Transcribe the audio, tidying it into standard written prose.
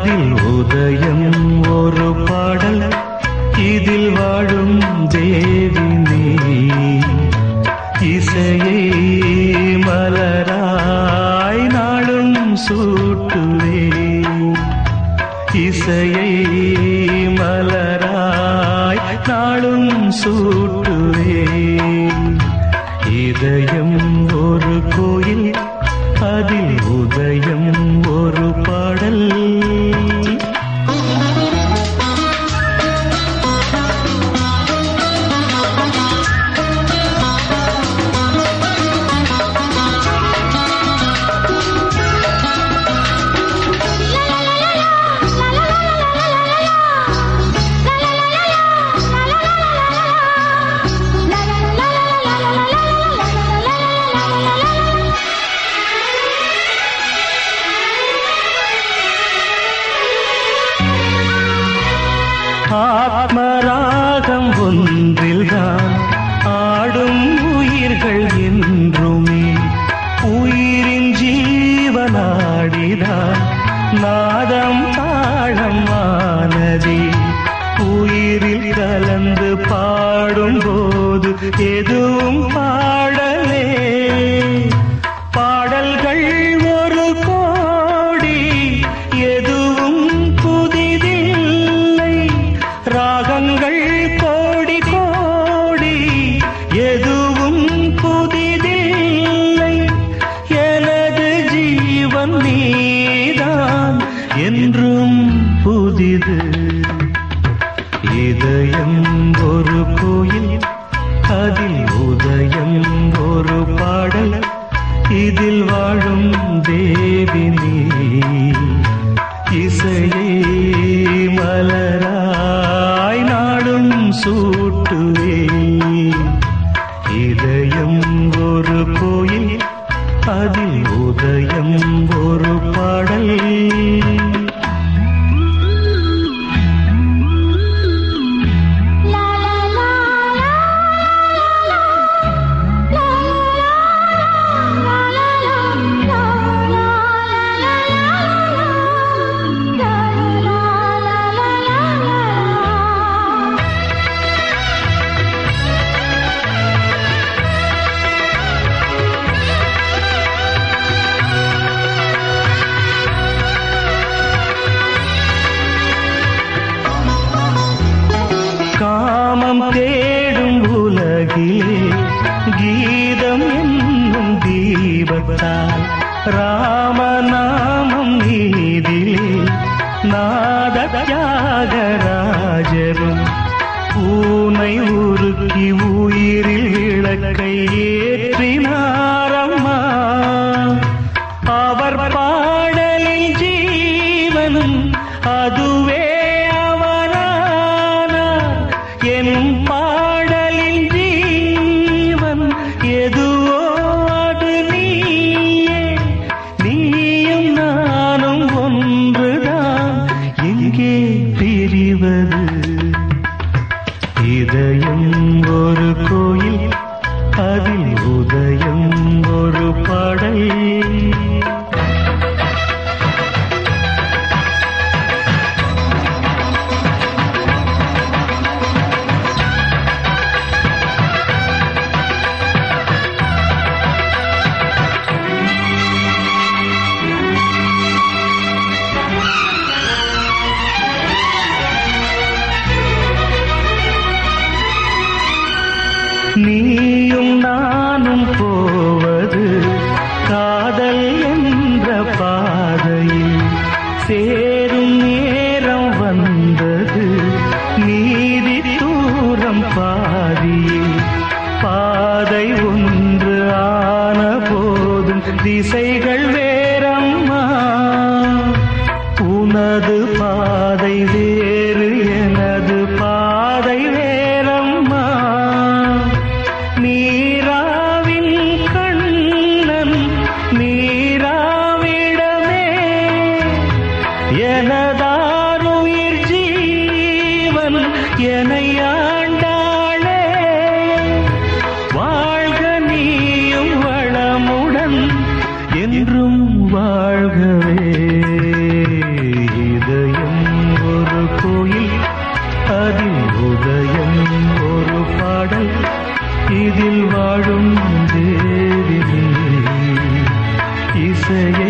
அதில் உதயம் ஒரு பாடல், இதில் வாழும் தேவி நீ. இசையை மலராய் நாளும் சூட்டுவே, இசையை மலராய் நாளும் சூட்டுவே. இதயம் ஒரு கோயில், அதில் உதயம் ஒரு பாடல். ஆத்மராகம் ஒன்றில்தான் ஆடும் உயிர்கள் என்றுமே, உயிரின் ஜீவனாடிதான் நாதம் தாழம் ஆனதே. உயிரில் கலந்து பாடும்போது எதுவும் பாடலே, பாடல்கள் ஒரு கோடி எதுவும் புதிதில்லை. ராகங்கள் கோடி கோடி எதுவும் புதிதில்லை. எனது ஜீவன் நீதான் என்றும் புதிது. இதயம் ஒரு கோயில், அதில் உதயம் ஒரு பாடல், இதில் வாழும் தேவி நீ. இசையே மலராய் நாளும் சூட்டுவே. இதயம் ஒரு கோயில், அதில் உதயம் ஒரு பாடல். காமம் தேடும் உலகிலே கீதம் என்னும் தீபத்தால், ராமநாமம் நீதிலே நாத தியாகராஜரும் பூனை உருக்கி உயிரில் விளக்கை ஏற்றினாரம்மா. அவர் பாடலில் ஜீவனும் அதுவே என் பாடலில் ஜீவன் எதுவோ அது நீயே. நீயும் நானும் ஒன்றுதான், எங்கே பிரிவது? இதயம் ஒரு கோயில், அதில் உதயம் ஒரு பாடல். நீயும் நானும் போவது காதல் என்ற பாதையில், சேரும் நேரம் வந்தது நீதி தூரம் பாதியில். பாதை ஒன்று ஆன போதும் திசைகள் வேறம்மா. உனது பாதை வேறு, எனது பாதை வேறம்மா. நீராவின் கண்ணன் நீராவிடமே, எனதாருயிர் ஜீவன் என்னை ஆண்டாளே. வாழ்க நீயும் வளமுடன் என்றும் வாழ்கவே. இதயம் அதிசய